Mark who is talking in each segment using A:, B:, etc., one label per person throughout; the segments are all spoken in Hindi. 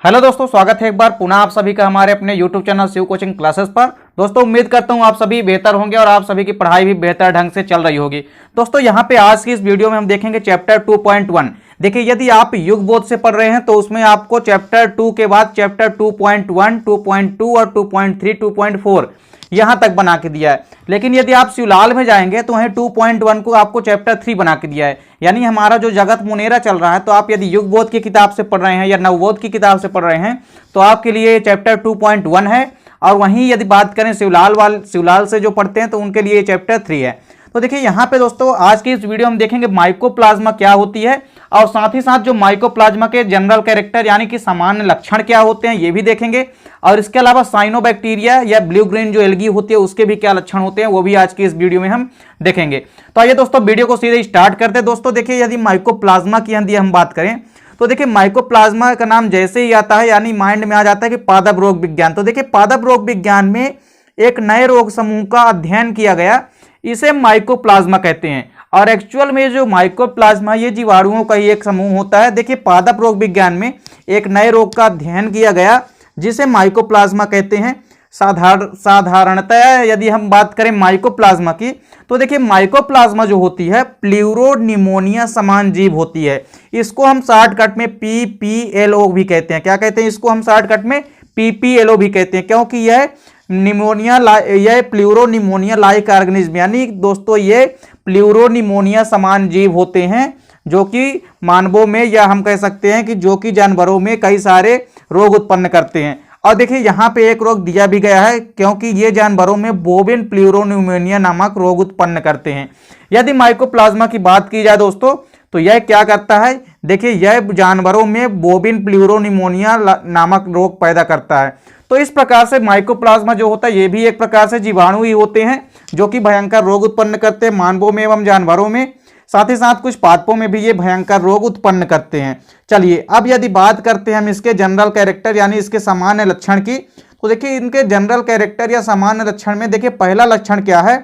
A: हेलो दोस्तों, स्वागत है एक बार पुनः आप सभी का हमारे अपने YouTube चैनल शिव कोचिंग क्लासेस पर। दोस्तों उम्मीद करता हूं आप सभी बेहतर होंगे और आप सभी की पढ़ाई भी बेहतर ढंग से चल रही होगी। दोस्तों यहां पे आज की इस वीडियो में हम देखेंगे चैप्टर 2.1। देखिए यदि आप युग बोध से पढ़ रहे हैं तो उसमें आपको चैप्टर 2 के बाद चैप्टर 2.1, 2.2 और 2.3, 2.4 यहां तक बना के दिया है। लेकिन यदि आप शिवलाल में जाएंगे तो वहीं 2.1 को आपको चैप्टर 3 बना के दिया है। यानी हमारा जो जगत मुनेरा चल रहा है, तो आप यदि युग बोध की किताब से पढ़ रहे हैं या नवबोध की किताब से पढ़ रहे हैं तो आपके लिए चैप्टर 2.1 है। और वहीं यदि बात करें शिवलाल से जो पढ़ते हैं तो उनके लिए चैप्टर 3 है। तो देखिए यहाँ पे दोस्तों आज की इस वीडियो में देखेंगे माइकोप्लाज्मा क्या होती है और साथ ही साथ जो माइकोप्लाज्मा के जनरल कैरेक्टर यानी कि सामान्य लक्षण क्या होते हैं ये भी देखेंगे। और इसके अलावा साइनोबैक्टीरिया या ब्लू ग्रीन जो एल्गी होती है उसके भी क्या लक्षण होते हैं वो भी आज की इस वीडियो में हम देखेंगे। तो आइए दोस्तों वीडियो को सीधे स्टार्ट करते हैं। दोस्तों देखिए यदि माइकोप्लाज्मा की यदि हम बात करें तो देखिए माइकोप्लाज्मा का नाम जैसे ही आता है यानी माइंड में आ जाता है कि पादप रोग विज्ञान। तो देखिए पादप रोग विज्ञान में एक नए रोग समूह का अध्ययन किया गया, इसे माइकोप्लाज्मा कहते हैं। और एक्चुअल में जो माइकोप्लाज्मा ये जीवाणुओं का ही एक समूह होता है। देखिए पादप रोग विज्ञान में एक नए रोग का अध्ययन किया गया जिसे माइकोप्लाज्मा कहते हैं। साधारणतः यदि हम बात करें माइकोप्लाज्मा की तो देखिए माइकोप्लाज्मा जो होती है प्लूरोनिमोनिया समान जीव होती है। इसको हम शॉर्टकट में PPLO भी कहते हैं। क्या कहते हैं इसको हम शॉर्टकट में? PPLO भी कहते हैं, क्योंकि यह यह प्लूरोनिमोनिया लाइक ऑर्गेनिज्म यानी दोस्तों ये प्लूरोनिमोनिया समान जीव होते हैं जो कि मानवों में या हम कह सकते हैं कि जो कि जानवरों में कई सारे रोग उत्पन्न करते हैं। और देखिए यहाँ पे एक रोग दिया भी गया है क्योंकि ये जानवरों में बोविन प्लूरोनिमोनिया नामक रोग उत्पन्न करते हैं। यदि माइकोप्लाज्मा की बात की जाए दोस्तों तो यह क्या करता है? देखिए यह जानवरों में बोविन प्लूरोनिमोनिया नामक रोग पैदा करता है। तो इस प्रकार से माइकोप्लाज्मा जो होता है ये भी एक प्रकार से जीवाणु ही होते हैं जो कि भयंकर रोग उत्पन्न करते हैं मानवों में एवं जानवरों में। साथ ही साथ कुछ पादपों में भी ये भयंकर रोग उत्पन्न करते हैं। चलिए अब यदि बात करते हैं हम इसके जनरल कैरेक्टर यानी इसके सामान्य लक्षण की, तो देखिए इनके जनरल कैरेक्टर या सामान्य लक्षण में देखिए पहला लक्षण क्या है,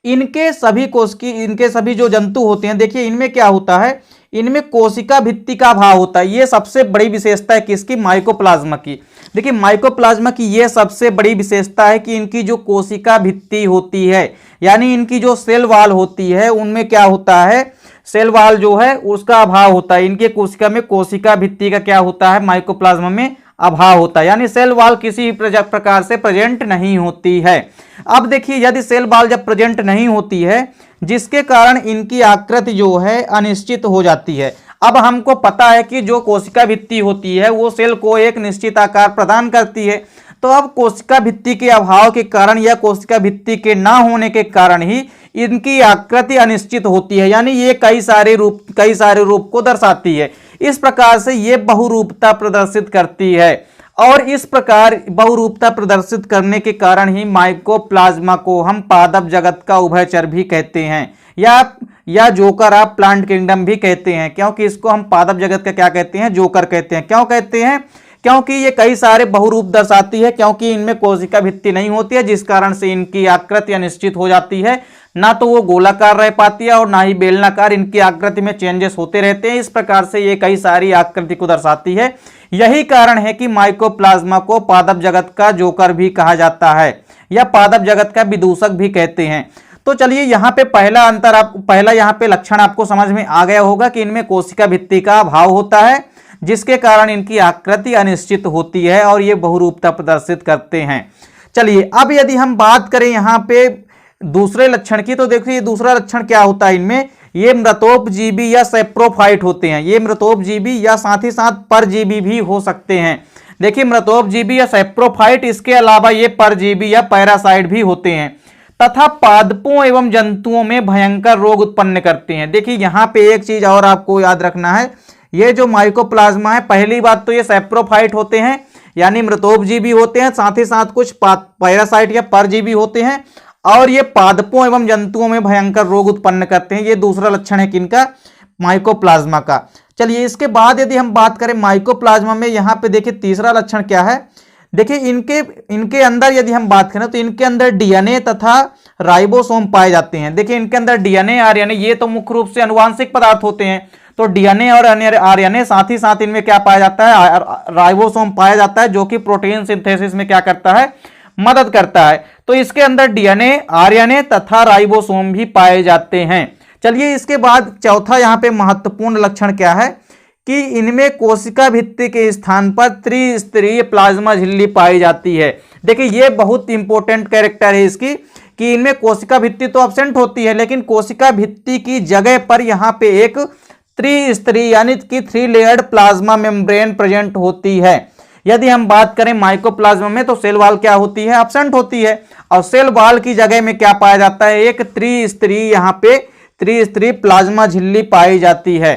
A: इनके सभी जो जंतु होते हैं देखिए इनमें क्या होता है, इनमें कोशिका भित्ति का अभाव होता है। ये सबसे बड़ी विशेषता है किसकी? माइकोप्लाज्मा की। देखिए माइकोप्लाज्मा की ये सबसे बड़ी विशेषता है कि इनकी जो कोशिका भित्ति होती है यानी इनकी जो सेल वॉल होती है उनमें क्या होता है, सेल वॉल जो है उसका अभाव होता है। इनके कोशिका में कोशिका भित्ति का क्या होता है? माइकोप्लाज्मा में अभाव होता है, यानी सेल वॉल किसी प्रकार से प्रेजेंट नहीं होती है। अब देखिए यदि सेल वॉल जब प्रेजेंट नहीं होती है जिसके कारण इनकी आकृति जो है अनिश्चित हो जाती है। अब हमको पता है कि जो कोशिका भित्ति होती है वो सेल को एक निश्चित आकार प्रदान करती है। तो अब कोशिका भित्ति के अभाव के कारण या कोशिका भित्ति के ना होने के कारण ही इनकी आकृति अनिश्चित होती है, यानी ये कई सारे रूप को दर्शाती है। इस प्रकार से ये बहुरूपता प्रदर्शित करती है और इस प्रकार बहुरूपता प्रदर्शित करने के कारण ही माइकोप्लाज्मा को हम पादप जगत का उभयचर भी कहते हैं या जोकर ऑफ प्लांट किंगडम भी कहते हैं, क्योंकि इसको हम पादप जगत का क्या कहते हैं? जोकर कहते हैं। क्यों कहते हैं? क्योंकि ये कई सारे बहुरूप दर्शाती है, क्योंकि इनमें कोशिका भित्ति नहीं होती है जिस कारण से इनकी आकृति अनिश्चित हो जाती है। ना तो वो गोलाकार रह पाती है और ना ही बेलनाकार, इनकी आकृति में चेंजेस होते रहते हैं। इस प्रकार से ये कई सारी आकृति को दर्शाती है। यही कारण है कि माइकोप्लाज्मा को पादप जगत का जोकर भी कहा जाता है या पादप जगत का विदूषक भी कहते हैं। तो चलिए यहाँ पे पहला यहाँ पे लक्षण आपको समझ में आ गया होगा कि इनमें कोशिका भित्ति का अभाव होता है जिसके कारण इनकी आकृति अनिश्चित होती है और ये बहुरूपता प्रदर्शित करते हैं। चलिए अब यदि हम बात करें यहाँ पे दूसरे लक्षण की, तो देखिए दूसरा लक्षण क्या होता है इनमें, ये मृतोपजीवी या सैप्रोफाइट होते हैं। ये मृतोपजीवी या साथ ही साथ परजीवी भी हो सकते हैं। देखिए मृतोपजीवी या सैप्रोफाइट, इसके अलावा ये परजीवी या पैरासाइट भी होते हैं तथा पादपों एवं जंतुओं में भयंकर रोग उत्पन्न करते हैं। देखिए यहाँ पे एक चीज और आपको याद रखना है, ये जो माइकोप्लाज्मा है पहली बात तो ये सैप्रोफाइट होते हैं यानी मृतोपजीवी होते हैं, साथ ही साथ कुछ पैरासाइट या परजीवी होते हैं और ये पादपों एवं जंतुओं में भयंकर रोग उत्पन्न करते हैं। ये दूसरा लक्षण है किनका? माइकोप्लाज्मा का। चलिए इसके बाद यदि हम बात करें माइकोप्लाज्मा में, यहाँ पे देखिए तीसरा लक्षण क्या है। देखिए इनके अंदर यदि हम बात करें तो इनके अंदर डीएनए तथा राइबोसोम पाए जाते हैं। देखिए इनके अंदर डीएनए आरएनए ये तो मुख्य रूप से अनुवांशिक पदार्थ होते हैं, तो डीएनए और आरएनए, साथ ही साथ इनमें क्या पाया जाता है, राइबोसोम पाया जाता है, जो कि प्रोटीन सिंथेसिस में क्या करता है, मदद करता है। तो इसके अंदर डीएनए, आरएनए तथा राइबोसोम भी पाए जाते हैं। चलिए इसके बाद चौथा यहाँ पे महत्वपूर्ण लक्षण क्या है कि इनमें कोशिका भित्ति के स्थान पर त्रिस्तरीय प्लाज्मा झिल्ली पाई जाती है। देखिए ये बहुत इंपॉर्टेंट कैरेक्टर है इसकी कि इनमें कोशिका भित्ति तो एब्सेंट होती है, लेकिन कोशिका भित्ति की जगह पर यहाँ पे एक त्रिस्तरीय यानी कि 3 लेयर्ड प्लाज्मा मेम्ब्रेन प्रेजेंट होती है। यदि हम बात करें माइकोप्लाज्मा में तो सेल वॉल क्या होती है, एब्सेंट होती है, और सेल वॉल की जगह में क्या पाया जाता है, एक त्रिस्तरीय यहाँ पे त्रिस्तरीय प्लाज्मा झिल्ली पाई जाती है।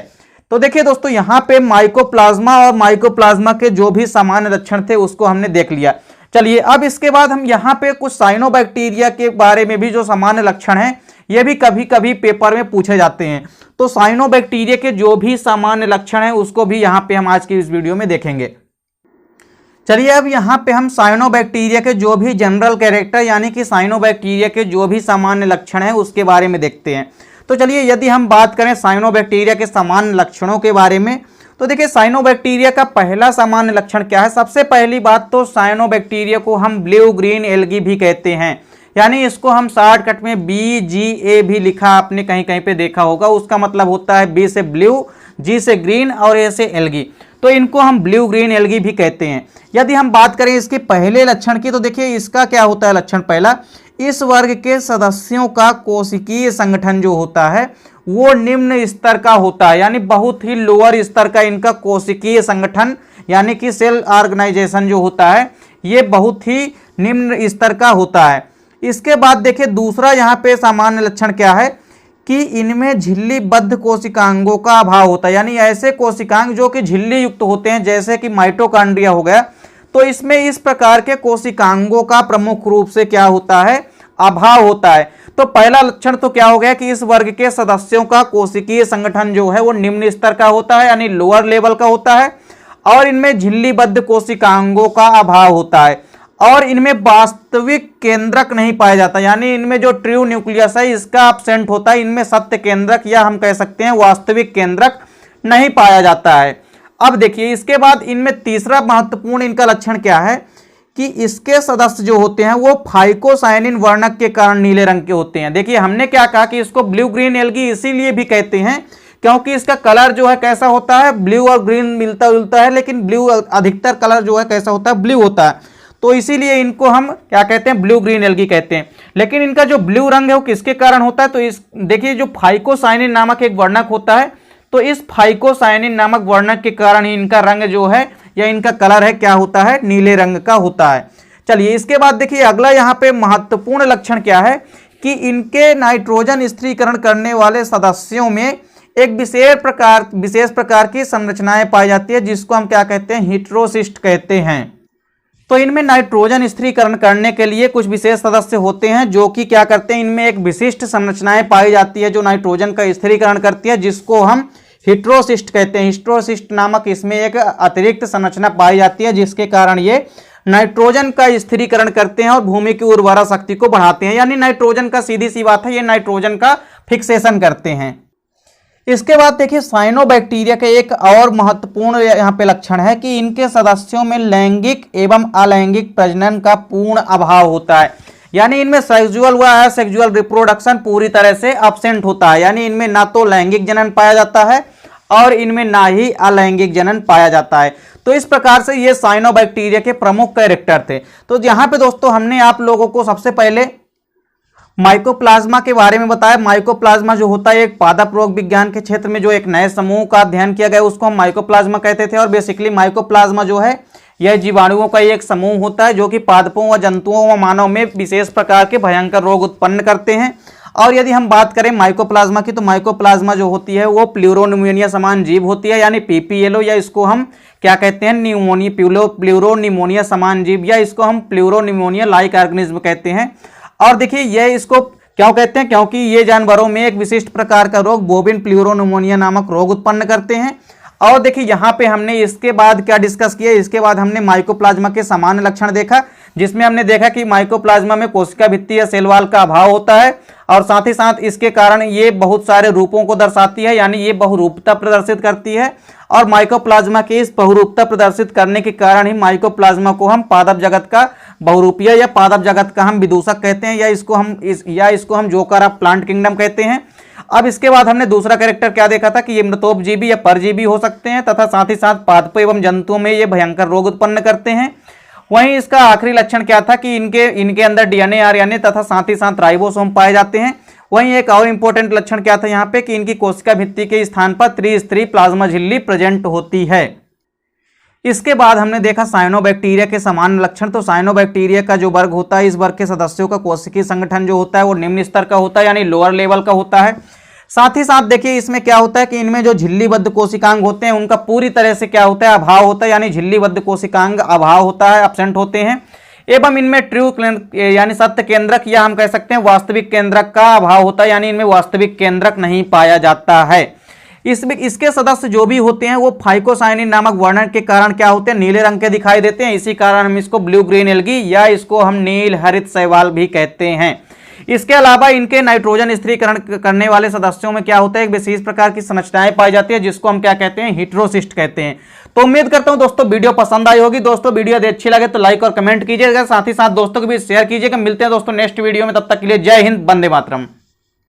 A: तो देखिए दोस्तों यहाँ पे माइकोप्लाज्मा और माइकोप्लाज्मा के जो भी सामान्य लक्षण थे उसको हमने देख लिया। चलिए अब इसके बाद हम यहाँ पे कुछ साइनोबैक्टीरिया के बारे में भी जो सामान्य लक्षण हैं ये भी कभी कभी पेपर में पूछे जाते हैं। तो साइनोबैक्टीरिया के जो भी सामान्य लक्षण हैं उसको भी यहाँ पे हम आज की इस वीडियो में देखेंगे। चलिए अब यहाँ पे हम साइनोबैक्टीरिया के जो भी जनरल कैरेक्टर यानी कि साइनोबैक्टीरिया के जो भी सामान्य लक्षण हैं उसके बारे में देखते हैं। तो चलिए यदि हम बात करें साइनोबैक्टीरिया के सामान्य लक्षणों के बारे में तो देखिए साइनोबैक्टीरिया का पहला सामान्य लक्षण क्या है। सबसे पहली बात तो साइनोबैक्टीरिया को हम ब्लू ग्रीन एल्गी भी कहते हैं, यानी इसको हम शॉर्टकट में BGA भी लिखा आपने कहीं कहीं पे देखा होगा। उसका मतलब होता है B से ब्लू, G से ग्रीन और A से एल्गी, तो इनको हम ब्लू ग्रीन एल्गी भी कहते हैं। यदि हम बात करें इसके पहले लक्षण की तो देखिए इसका क्या होता है लक्षण पहला, इस वर्ग के सदस्यों का कोशिकीय संगठन जो होता है वो निम्न स्तर का होता है, यानी बहुत ही लोअर स्तर का इनका कोशिकीय संगठन यानी कि सेल ऑर्गेनाइजेशन जो होता है ये बहुत ही निम्न स्तर का होता है। इसके बाद देखिए दूसरा यहाँ पे सामान्य लक्षण क्या है कि इनमें झिल्लीबद्ध कोशिकांगों का अभाव होता है, यानी ऐसे कोशिकांग जो कि झिल्ली युक्त होते हैं जैसे कि माइटोकॉन्ड्रिया हो गया, तो इसमें इस प्रकार के कोशिकांगों का प्रमुख रूप से क्या होता है, अभाव होता है। तो पहला लक्षण तो क्या हो गया कि इस वर्ग के सदस्यों का कोशिकीय संगठन जो है वो निम्न स्तर का होता है यानी लोअर लेवल का होता है, और इनमें झिल्लीबद्ध कोशिकांगों का अभाव होता है, और इनमें वास्तविक केंद्रक नहीं पाया जाता, यानी इनमें जो ट्रू न्यूक्लियस है इसका एब्सेंट होता है। इनमें सत्य केंद्रक या हम कह सकते हैं वास्तविक केंद्रक नहीं पाया जाता है। अब देखिए इसके बाद इनमें तीसरा महत्वपूर्ण इनका लक्षण क्या है कि इसके सदस्य जो होते हैं वो फाइकोसाइनिन वर्णक के कारण नीले रंग के होते हैं। देखिए हमने क्या कहा कि इसको ब्लू ग्रीन एल्गी इसीलिए भी कहते हैं क्योंकि इसका कलर जो है कैसा होता है, ब्लू और ग्रीन मिलता जुलता है, लेकिन ब्लू अधिकतर कलर जो है कैसा होता है, ब्लू होता है, तो इसीलिए इनको हम क्या कहते हैं, ब्लू ग्रीन एल्गी कहते हैं। लेकिन इनका जो ब्लू रंग है वो किसके कारण होता है, तो इस देखिए जो फाइकोसाइनिन नामक एक वर्णक होता है, तो इस फाइकोसाइनिन नामक वर्णक के कारण ही इनका रंग जो है या इनका कलर है क्या होता है, नीले रंग का होता है। चलिए इसके बाद देखिए अगला यहाँ पे महत्वपूर्ण लक्षण क्या है कि इनके नाइट्रोजन स्थिरीकरण करने वाले सदस्यों में एक विशेष प्रकार की संरचनाएं पाई जाती है जिसको हम क्या कहते हैं, हेटेरोसिस्ट कहते हैं। तो इनमें नाइट्रोजन स्थिरीकरण करने के लिए कुछ विशेष सदस्य होते हैं जो कि क्या करते हैं, इनमें एक विशिष्ट संरचनाएं पाई जाती है जो नाइट्रोजन का स्थिरीकरण करती है जिसको हम हेटेरोसिस्ट कहते हैं। हेटेरोसिस्ट नामक इसमें एक अतिरिक्त संरचना पाई जाती है जिसके कारण ये नाइट्रोजन का स्थिरीकरण करते हैं और भूमि की उर्वरा शक्ति को बढ़ाते हैं, यानी नाइट्रोजन का सीधी सी बात है ये नाइट्रोजन का फिक्सेशन करते हैं। इसके बाद देखिए साइनोबैक्टीरिया के एक और महत्वपूर्ण यहाँ पे लक्षण है कि इनके सदस्यों में लैंगिक एवं अलैंगिक प्रजनन का पूर्ण अभाव होता है, यानी इनमें सेक्सुअल व असेक्सुअल रिप्रोडक्शन पूरी तरह से एब्सेंट होता है, यानी इनमें ना तो लैंगिक जनन पाया जाता है और इनमें ना ही अलैंगिक जनन पाया जाता है। तो इस प्रकार से ये साइनोबैक्टीरिया के प्रमुख कैरेक्टर थे। तो यहाँ पे दोस्तों हमने आप लोगों को सबसे पहले माइकोप्लाज्मा के बारे में बताया। माइकोप्लाज्मा जो होता है एक पादप रोग विज्ञान के क्षेत्र में जो एक नए समूह का अध्ययन किया गया उसको हम माइकोप्लाज्मा कहते थे, और बेसिकली माइकोप्लाज्मा जो है यह जीवाणुओं का एक समूह होता है जो कि पादपों व जंतुओं व मानव में विशेष प्रकार के भयंकर रोग उत्पन्न करते हैं। और यदि हम बात करें माइकोप्लाज्मा की तो माइकोप्लाज्मा जो होती है वो प्लूरोनिमोनिया समान जीव होती है, यानी PPLO, या इसको हम क्या कहते हैं, न्यूमोनिया प्लूरोनिमोनिया समान जीव, या इसको हम प्लूरोनिमोनिया लाइक ऑर्गेनिज्म कहते हैं। और देखिए ये इसको क्यों कहते हैं, क्योंकि ये जानवरों में एक विशिष्ट प्रकार का रोग बोविन प्लूरोनिमोनिया नामक रोग उत्पन्न करते हैं। और देखिए यहाँ पे हमने इसके बाद क्या डिस्कस किया, इसके बाद हमने माइकोप्लाज्मा के सामान्य लक्षण देखा। जिसमें हमने देखा कि माइकोप्लाज्मा में कोशिका भित्ति या सेल वॉल का अभाव होता है और साथ ही साथ इसके कारण ये बहुत सारे रूपों को दर्शाती है, यानी ये बहुरूपता प्रदर्शित करती है। और माइकोप्लाज्मा के इस बहुरूपता प्रदर्शित करने के कारण ही माइकोप्लाज्मा को हम पादप जगत का बहुरूपीय या पादप जगत का हम विदूषक कहते हैं, या इसको हम जोकर ऑफ प्लांट किंगडम कहते हैं। अब इसके बाद हमने दूसरा कैरेक्टर क्या देखा था कि ये मृतोपजीवी या परजीवी हो सकते हैं तथा साथ ही साथ पादपों एवं जंतुओं में ये भयंकर रोग उत्पन्न करते हैं। वहीं इसका आखिरी लक्षण क्या था कि इनके अंदर डीएनए, आरएनए तथा साथ ही साथ राइबोसोम पाए जाते हैं। वहीं एक और इंपॉर्टेंट लक्षण क्या था यहाँ पे कि इनकी कोशिका भित्ति के स्थान पर त्रिस्तरीय प्लाज्मा झिल्ली प्रेजेंट होती है। इसके बाद हमने देखा साइनोबैक्टीरिया के समान लक्षण। तो साइनोबैक्टीरिया का जो वर्ग होता है, इस वर्ग के सदस्यों का कोशिकीय संगठन जो होता है वो निम्न स्तर का होता है, यानी लोअर लेवल का होता है। साथ ही साथ देखिए इसमें क्या होता है कि इनमें जो झिल्लीबद्ध कोशिकांग होते हैं उनका पूरी तरह से क्या होता है, अभाव होता है, यानी झिल्लीबद्ध कोशिकांग अभाव होता है, एब्सेंट होते हैं। एवं इनमें ट्रू यानी सत्य केंद्रक या हम कह सकते हैं वास्तविक केंद्रक का अभाव होता है, यानी इनमें वास्तविक केंद्रक नहीं पाया जाता है। इसके सदस्य जो भी होते हैं वो फाइकोसाइनिन नामक वर्णन के कारण क्या होते हैं, नीले रंग के दिखाई देते हैं। इसी कारण हम इसको ब्लू ग्रीन एल्गी या इसको हम नील हरित शैवाल भी कहते हैं। इसके अलावा इनके नाइट्रोजन स्थिरीकरण करने वाले सदस्यों में क्या होता है, एक विशेष प्रकार की संरचनाएं पाई जाती है जिसको हम क्या कहते हैं, हेटेरोसिस्ट कहते हैं। तो उम्मीद करता हूं दोस्तों वीडियो पसंद आई होगी। दोस्तों वीडियो यदि अच्छी लगे तो लाइक और कमेंट कीजिएगा, साथ ही साथ दोस्तों को भी शेयर कीजिएगा। मिलते हैं दोस्तों नेक्स्ट वीडियो में, तब तक के लिए जय हिंद, वंदे मातरम।